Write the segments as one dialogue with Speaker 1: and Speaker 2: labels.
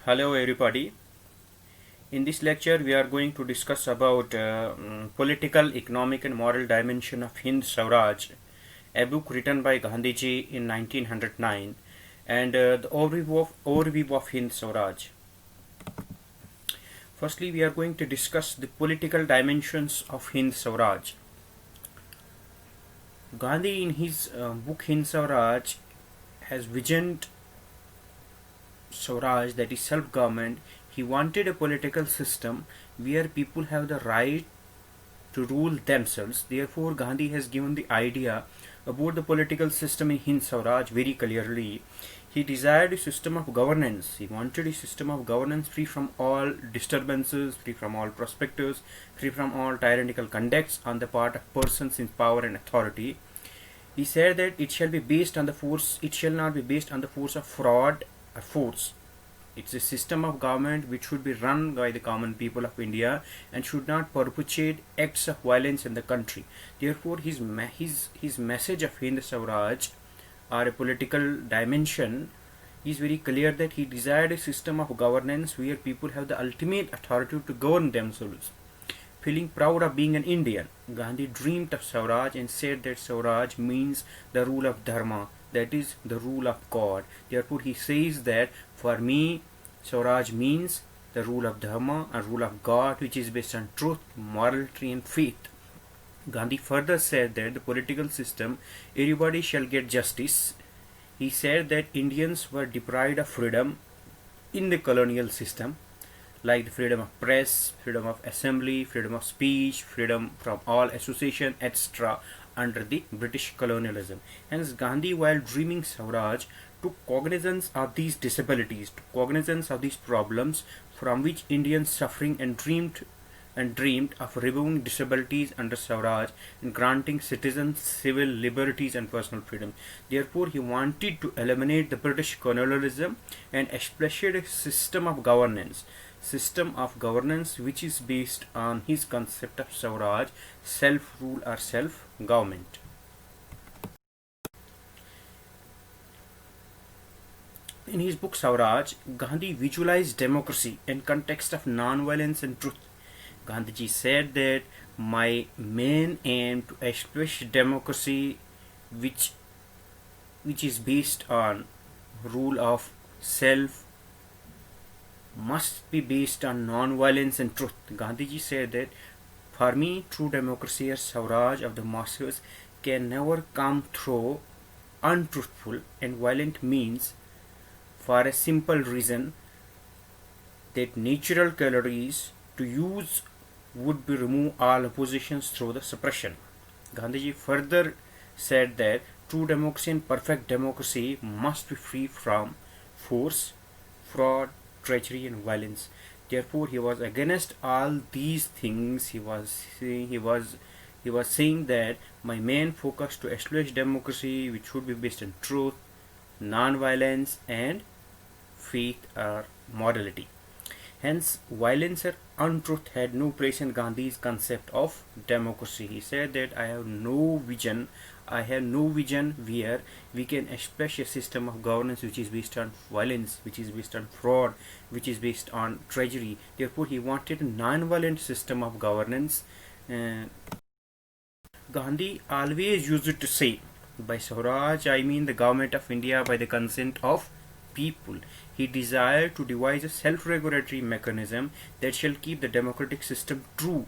Speaker 1: Hello everybody. In this lecture we are going to discuss about political, economic and moral dimension of Hind Swaraj, a book written by Gandhiji in 1909, and the overview of Hind Swaraj. Firstly, we are going to discuss the political dimensions of Hind Swaraj. Gandhi in his book Hind Swaraj has visioned Swaraj, that is self-government. He wanted a political system where people have the right to rule themselves. Therefore, Gandhi has given the idea about the political system in Hind Swaraj very clearly. He desired a system of governance. He wanted a system of governance free from all disturbances, free from all prospectors, free from all tyrannical conducts on the part of persons in power and authority. He said that it shall be based on the force. It shall not be based on the force of fraud or force. It's a system of government which should be run by the common people of India and should not perpetuate acts of violence in the country. Therefore, his message of Hind Swaraj, or a political dimension, is very clear that he desired a system of governance where people have the ultimate authority to govern themselves. Feeling proud of being an Indian, Gandhi dreamed of Swaraj and said that Swaraj means the rule of Dharma, that is the rule of God. Therefore, he says that for me, Swaraj means the rule of Dharma, a rule of God which is based on truth, morality and faith. Gandhi further said that the political system, everybody shall get justice. He said that Indians were deprived of freedom in the colonial system, like the freedom of press, freedom of assembly, freedom of speech, freedom from all association, etc. under the British colonialism. Hence, Gandhi, while dreaming Swaraj, took cognizance of these disabilities, took cognizance of these problems from which Indians suffering and dreamed of removing disabilities under Swaraj and granting citizens civil liberties and personal freedom. Therefore, he wanted to eliminate the British colonialism and establish a system of governance which is based on his concept of Swaraj, self-rule or self-government. In his book Swaraj, Gandhi visualized democracy in context of non-violence and truth. Gandhiji said that my main aim to establish democracy which is based on rule of self must be based on non-violence and truth. Gandhiji said that for me, true democracy or Swaraj of the masses can never come through untruthful and violent means, for a simple reason that natural calories to use would be remove all oppositions through the suppression. Gandhiji further said that true democracy and perfect democracy must be free from force, fraud, treachery and violence. Therefore, he was against all these things. He was saying that my main focus to establish democracy which should be based on truth, non-violence and faith or morality. Hence, violence or untruth had no place in Gandhi's concept of democracy. He said that I have no vision where we can establish a system of governance which is based on violence, which is based on fraud, which is based on treachery. Therefore, he wanted a non-violent system of governance. Gandhi always used to say, by Swaraj I mean the government of India by the consent of people. He desired to devise a self-regulatory mechanism that shall keep the democratic system true.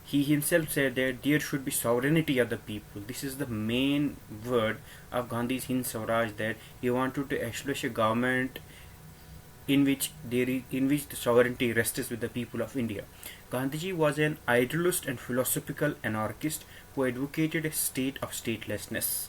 Speaker 1: He himself said that there should be sovereignty of the people. This is the main word of Gandhi's Hind Swaraj, that he wanted to establish a government in which the sovereignty rests with the people of India. Gandhiji was an idealist and philosophical anarchist who advocated a state of statelessness.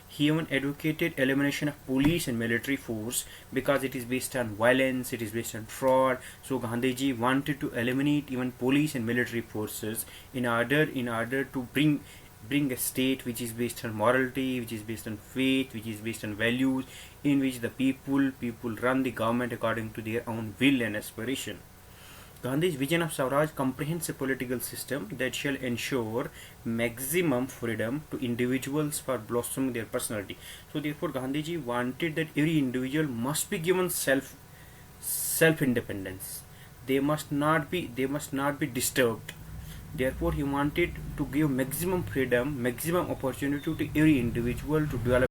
Speaker 1: He even advocated elimination of police and military force because it is based on violence, it is based on fraud. So Gandhiji wanted to eliminate even police and military forces in order to bring a state which is based on morality, which is based on faith, which is based on values, in which the people run the government according to their own will and aspiration. Gandhi's vision of Swaraj comprehends a political system that shall ensure maximum freedom to individuals for blossoming their personality. So therefore Gandhiji wanted that every individual must be given self-independence. They must not be disturbed. Therefore, he wanted to give maximum freedom, maximum opportunity to every individual to develop.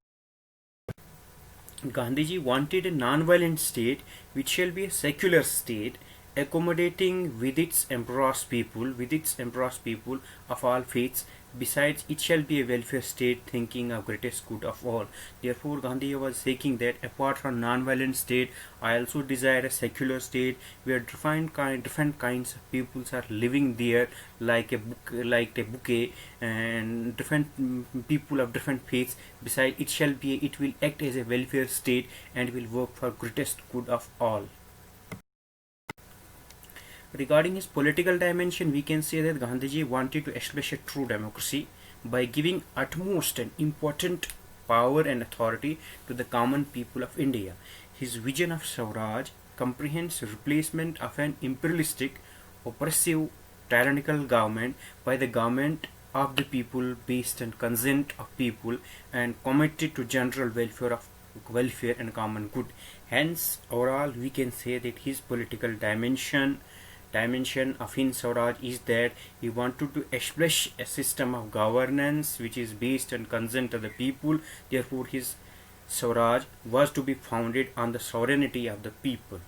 Speaker 1: Gandhiji wanted a non-violent state which shall be a secular state, accommodating with its emperor's people of all faiths. Besides, it shall be a welfare state thinking of greatest good of all. Therefore, Gandhi was saying that apart from non-violent state, I also desire a secular state where different kinds of peoples are living there, like a bouquet, and different people of different faiths. Besides, it will act as a welfare state and will work for greatest good of all. Regarding his political dimension, we can say that Gandhiji wanted to establish a true democracy by giving utmost and important power and authority to the common people of India. His vision of Swaraj comprehends replacement of an imperialistic, oppressive, tyrannical government by the government of the people based on consent of people and committed to general welfare and common good. Hence, overall, we can say that his political dimension of Hind Swaraj is that he wanted to establish a system of governance which is based on consent of the people. Therefore, his Swaraj was to be founded on the sovereignty of the people.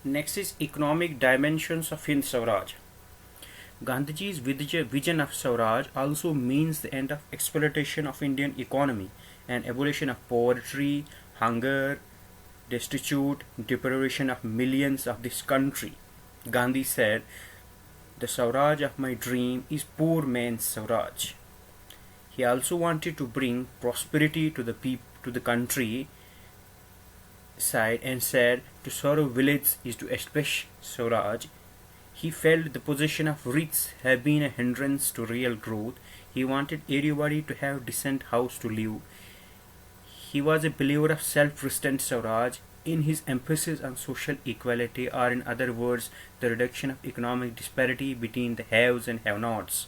Speaker 1: Next is economic dimensions of Hind Swaraj. Gandhiji's vision of Swaraj also means the end of exploitation of Indian economy and abolition of poverty, hunger, destitute, deprivation of millions of this country. Gandhi said, "The Swaraj of my dream is poor man's Swaraj." He also wanted to bring prosperity to the country side and said, "To serve village is to establish Swaraj." He felt the possession of rich had been a hindrance to real growth. He wanted everybody to have decent house to live. He was a believer of self-restraint Swaraj in his emphasis on social equality, or in other words, the reduction of economic disparity between the haves and have-nots.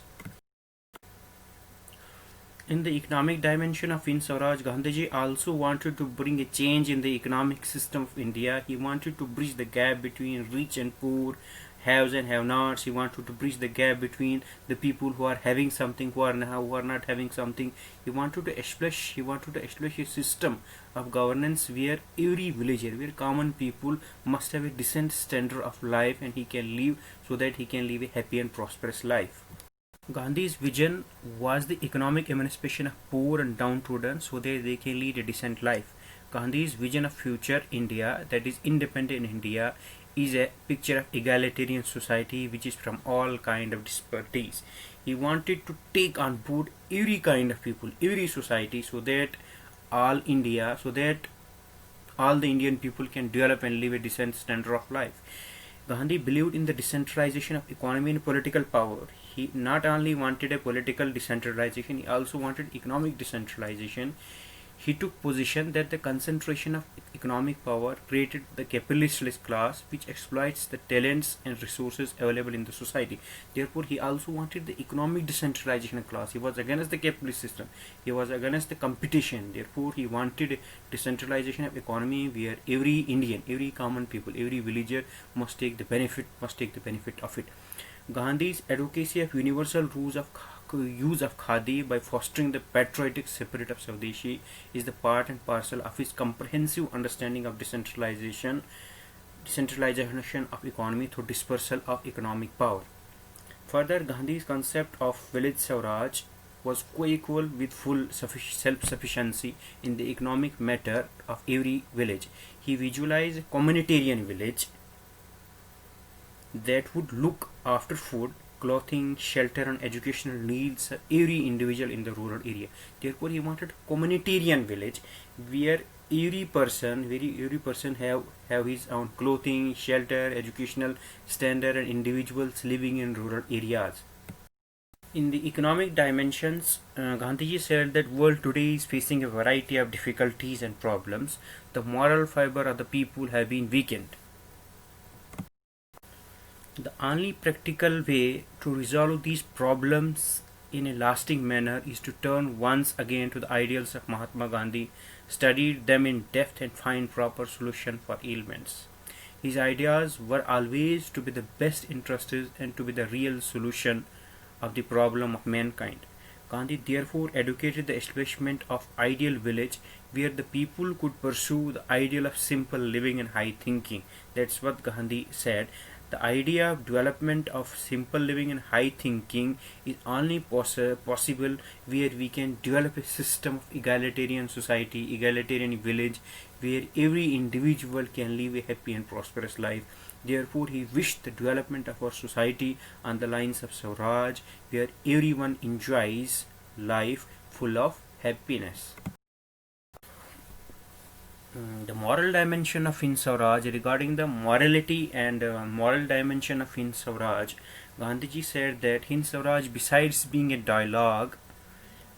Speaker 1: In the economic dimension of Hind Swaraj, Gandhiji also wanted to bring a change in the economic system of India. He wanted to bridge the gap between rich and poor, haves and have-nots. He wanted to bridge the gap between the people who are having something, who are not having something. He wanted to establish a system of governance where every villager, where common people must have a decent standard of life, and he can live so that he can live a happy and prosperous life. Gandhi's vision was the economic emancipation of poor and downtrodden so that they can lead a decent life. Gandhi's vision of future India, that is independent India, is a picture of egalitarian society which is from all kind of disparities. He wanted to take on board every kind of people, every society, so that all the Indian people can develop and live a decent standard of life. Gandhi believed in the decentralization of economy and political power. He not only wanted a political decentralization, he also wanted economic decentralization. He took position that the concentration of economic power created the capitalist class which exploits the talents and resources available in the society. Therefore, he also wanted the economic decentralization class. He was against the capitalist system. He was against the competition. Therefore, he wanted decentralization of economy where every Indian, every common people, every villager must take the benefit of it. Gandhi's advocacy of universal use of khadi by fostering the patriotic spirit of Swadeshi is the part and parcel of his comprehensive understanding of decentralization of economy through dispersal of economic power. Further, Gandhi's concept of village Swaraj was co-equal with full self-sufficiency in the economic matter of every village. He visualized a communitarian village that would look after food, clothing, shelter and educational needs of every individual in the rural area. Therefore, he wanted a communitarian village where every person have his own clothing, shelter, educational standard and individuals living in rural areas. In the economic dimensions, Gandhiji said that world today is facing a variety of difficulties and problems. The moral fiber of the people have been weakened. The only practical way to resolve these problems in a lasting manner is to turn once again to the ideals of Mahatma Gandhi, study them in depth and find proper solution for ailments. His ideas were always to be the best interests and to be the real solution of the problem of mankind. Gandhi therefore advocated the establishment of ideal village where the people could pursue the ideal of simple living and high thinking. That's what Gandhi said. The idea of development of simple living and high thinking is only possible where we can develop a system of egalitarian society, egalitarian village, where every individual can live a happy and prosperous life. Therefore, he wished the development of our society on the lines of Swaraj, where everyone enjoys life full of happiness. The moral dimension of Hind Swaraj. Regarding the morality and moral dimension of Hind Swaraj, Gandhiji said that Hind Swaraj, besides being a dialogue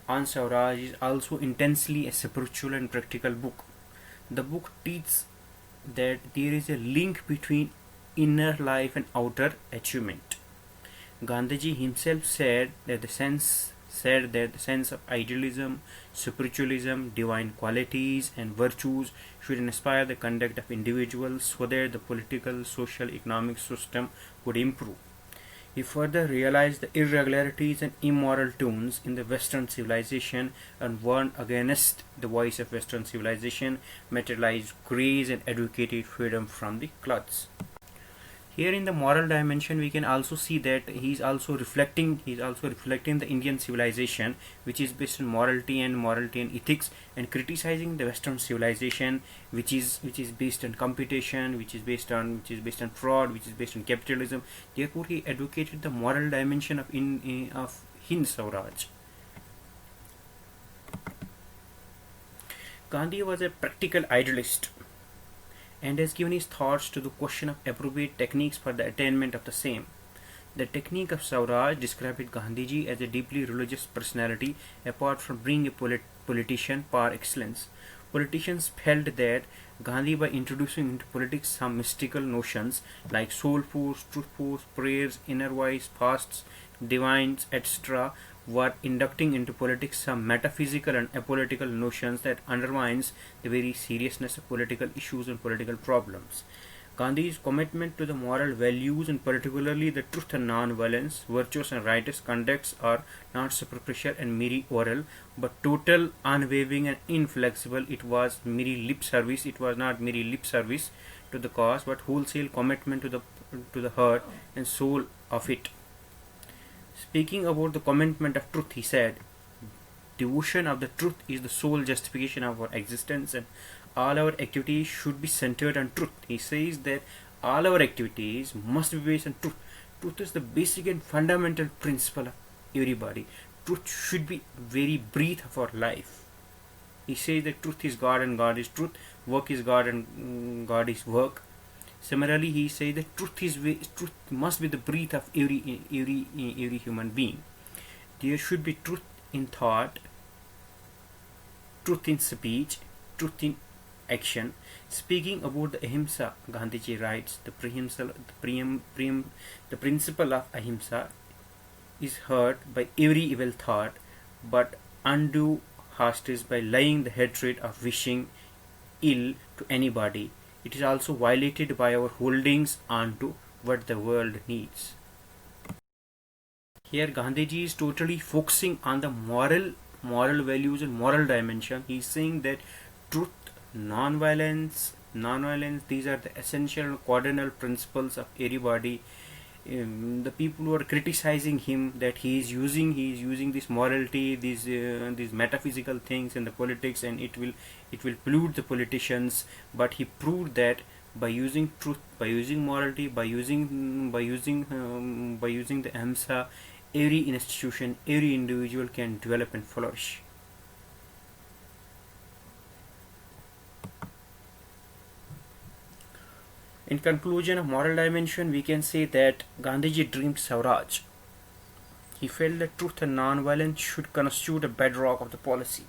Speaker 1: on Swaraj, is also intensely a spiritual and practical book. The book teaches that there is a link between inner life and outer achievement. Gandhiji himself said that the sense of idealism, spiritualism, divine qualities and virtues should inspire the conduct of individuals so that the political, social, economic system would improve. He further realized the irregularities and immoral tones in the Western civilization and warned against the voice of Western civilization, materialized grace and advocated freedom from the cloths. Here in the moral dimension, we can also see that he is also reflecting the Indian civilization, which is based on morality and ethics, and criticizing the Western civilization, which is based on competition, which is based on fraud, which is based on capitalism. Therefore, he advocated the moral dimension of Hind Swaraj. Gandhi was a practical idealist and has given his thoughts to the question of appropriate techniques for the attainment of the same. The technique of Swaraj described Gandhiji as a deeply religious personality apart from being a politician par excellence. Politicians felt that Gandhi, by introducing into politics some mystical notions like soul force, truth force, prayers, inner voice, fasts, divines, etc., were inducting into politics some metaphysical and apolitical notions that undermines the very seriousness of political issues and political problems. Gandhi's commitment to the moral values, and particularly the truth and non-violence, virtuous and righteous conducts, are not superficial and merely oral, but total, unwavering and inflexible. It was merely lip service. It was not merely lip service to the cause, but wholesale commitment to the heart and soul of it. Speaking about the commitment of truth, he said, devotion of the truth is the sole justification of our existence, and all our activities should be centered on truth. He says that all our activities must be based on truth. Truth is the basic and fundamental principle of everybody. Truth should be very breath of our life. He says that truth is God and God is truth, work is God and God is work. Similarly, he says that truth must be the breath of every human being. There should be truth in thought, truth in speech, truth in action. Speaking about the ahimsa, Gandhiji writes, the principle of ahimsa is hurt by every evil thought, but undue hostage by lying the hatred of wishing ill to anybody. It is also violated by our holdings onto what the world needs. Here Gandhiji is totally focusing on the moral values and moral dimension. He is saying that truth, non-violence, these are the essential cardinal principles of everybody. The people who are criticizing him, that he is using this morality, these metaphysical things in the politics, and it will pollute the politicians. But he proved that by using truth, by using morality, by using the ahimsa, every institution, every individual can develop and flourish. In conclusion of moral dimension, we can say that Gandhiji dreamed Swaraj. He felt that truth and non-violence should constitute a bedrock of the policy.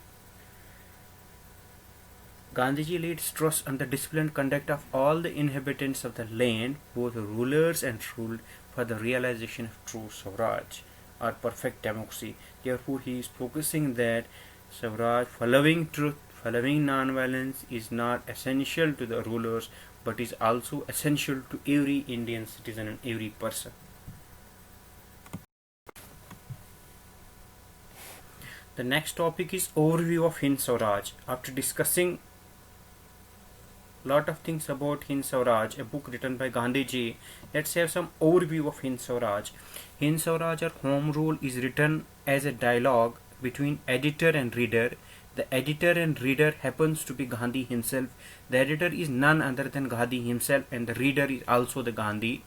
Speaker 1: Gandhiji laid stress on the disciplined conduct of all the inhabitants of the land, both rulers and ruled, for the realization of true Swaraj. or perfect democracy. Therefore, he is focusing that Swaraj, following truth, following non-violence is not essential to the rulers, but is also essential to every Indian citizen and every person. The next topic is overview of Hind Swaraj. After discussing lot of things about Hind Swaraj, a book written by Gandhiji, let's have some overview of Hind Swaraj. Hind Swaraj or Home Rule is written as a dialogue between editor and reader. The editor and reader happens to be Gandhi himself. The editor is none other than Gandhi himself, and the reader is also the Gandhi.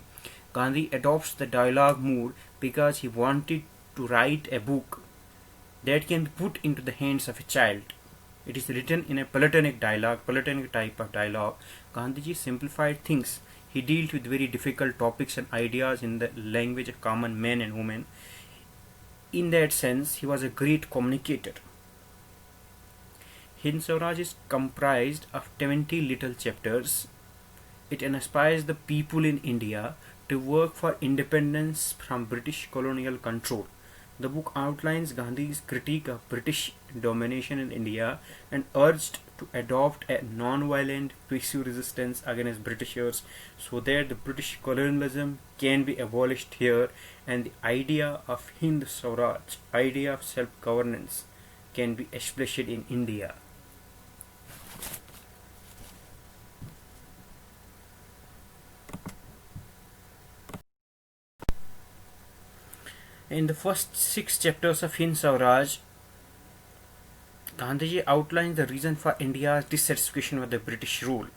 Speaker 1: Gandhi adopts the dialogue mood because he wanted to write a book that can be put into the hands of a child. It is written in a Platonic dialogue, Platonic type of dialogue. Gandhiji simplified things. He dealt with very difficult topics and ideas in the language of common men and women. In that sense, he was a great communicator. Hind Swaraj is comprised of 20 little chapters. It inspires the people in India to work for independence from British colonial control. The book outlines Gandhi's critique of British domination in India and urged to adopt a non-violent, peaceful resistance against Britishers so that the British colonialism can be abolished here and the idea of Hind Swaraj, idea of self-governance, can be established in India. In the first 6 chapters of Hind Swaraj, Gandhiji outlines the reason for India's dissatisfaction with the British rule.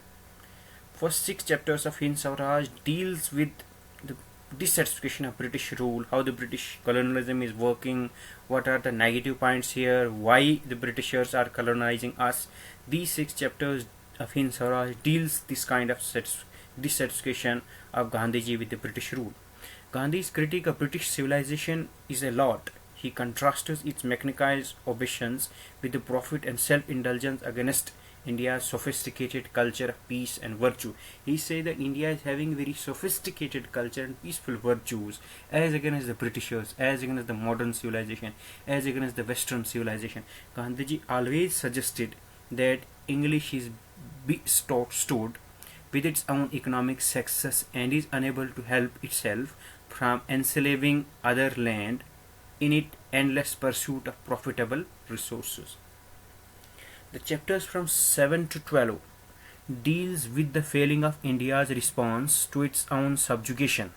Speaker 1: First 6 chapters of Hind Swaraj deals with the dissatisfaction of British rule, how the British colonialism is working, what are the negative points here, why the Britishers are colonizing us. These 6 chapters of Hind Swaraj deals this kind of dissatisfaction of Gandhiji with the British rule. Gandhi's critique of British civilization is a lot. He contrasts its mechanized obeisance with the profit and self-indulgence against India's sophisticated culture of peace and virtue. He says that India is having very sophisticated culture and peaceful virtues as against the Britishers, as against the modern civilization, as against the Western civilization. Gandhiji always suggested that English is stood with its own economic success and is unable to help itself from enslaving other land in its endless pursuit of profitable resources. The chapters from 7 to 12 deals with the failing of India's response to its own subjugation.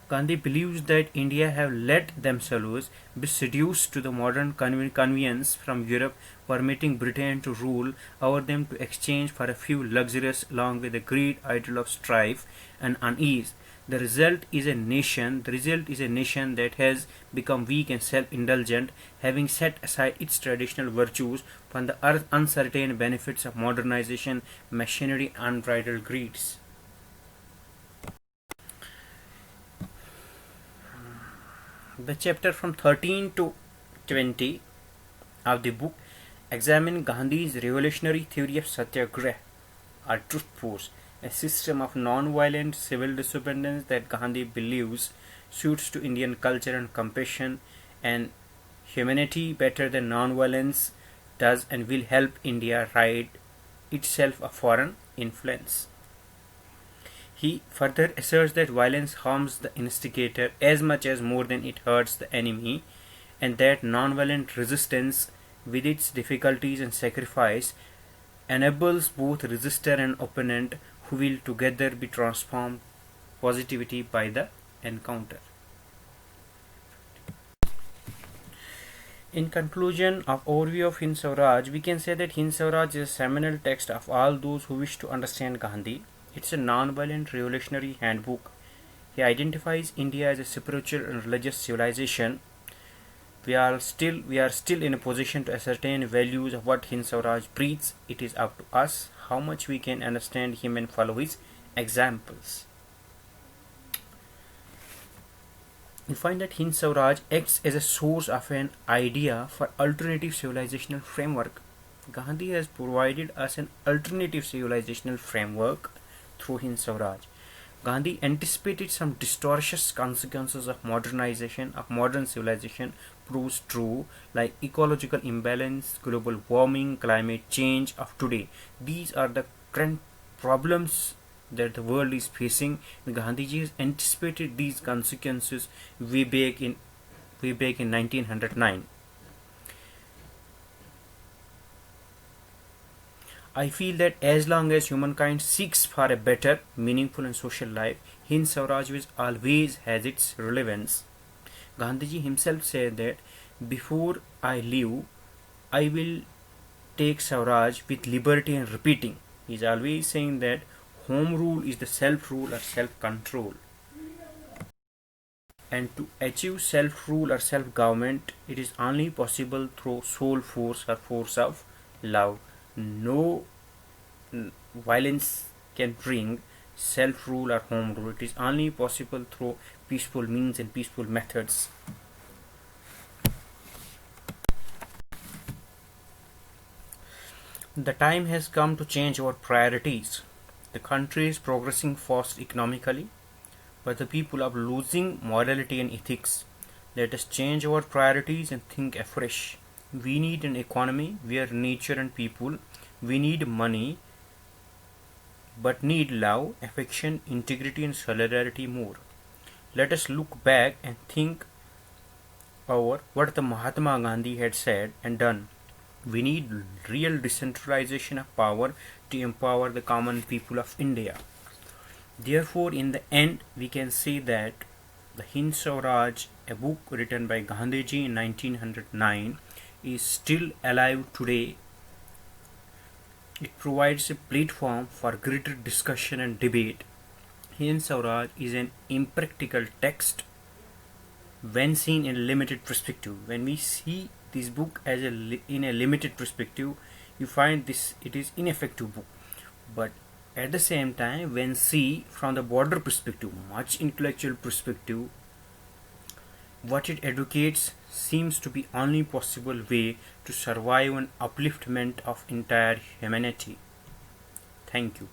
Speaker 1: Gandhi believes that India have let themselves be seduced to the modern convenience from Europe, permitting Britain to rule over them to exchange for a few luxuries along with the great idol of strife and unease. The result is a nation that has become weak and self-indulgent, having set aside its traditional virtues for the uncertain benefits of modernization, machinery, and unbridled greeds. The chapter from 13 to 20 of the book examine Gandhi's revolutionary theory of Satyagraha or truth force, a system of non-violent civil disobedience that Gandhi believes suits to Indian culture and compassion and humanity better than non-violence does and will help India rid itself of foreign influence. He further asserts that violence harms the instigator as much as more than it hurts the enemy, and that non-violent resistance, with its difficulties and sacrifice, enables both resistor and opponent, who will together be transformed positivity by the encounter. In conclusion of overview of Hind Swaraj, we can say that Hind Swaraj is a seminal text of all those who wish to understand Gandhi. It's a non-violent revolutionary handbook. He identifies India as a spiritual and religious civilization. We are still in a position to ascertain values of what Hind Swaraj preaches. It is up to us how much we can understand him and follow his examples. We find that Hind Swaraj acts as a source of an idea for alternative civilizational framework. Gandhi has provided us an alternative civilizational framework through Hind Swaraj. Gandhi anticipated some distortions consequences of modernization, of modern civilization proves true, like ecological imbalance, global warming, climate change of today. These are the current problems that the world is facing. Gandhiji has anticipated these consequences way back in 1909. I feel that as long as humankind seeks for a better, meaningful and social life, Hind Swaraj will always has its relevance. Gandhiji himself said that before I leave, I will take Swaraj with liberty and repeating. He is always saying that home rule is the self-rule or self-control. And to achieve self-rule or self-government, it is only possible through soul force or force of love. No violence can bring self-rule or home rule. It is only possible through peaceful means and peaceful methods. The time has come to change our priorities. The country is progressing fast economically, but the people are losing morality and ethics. Let us change our priorities and think afresh. We need an economy where nature and people, we need money, but need love, affection, integrity and solidarity more. Let us look back and think over what the Mahatma Gandhi had said and done. We need real decentralization of power to empower the common people of India. Therefore, in the end, we can say that the Hind Swaraj, a book written by Gandhiji in 1909, is still alive today. It provides a platform for greater discussion and debate. Hind Swaraj is an impractical text when seen in a limited perspective. When we see this book in a limited perspective, you find this it is ineffective book. But at the same time, when see from the broader perspective, much intellectual perspective, what it educates seems to be only possible way to survive an upliftment of entire humanity. Thank you.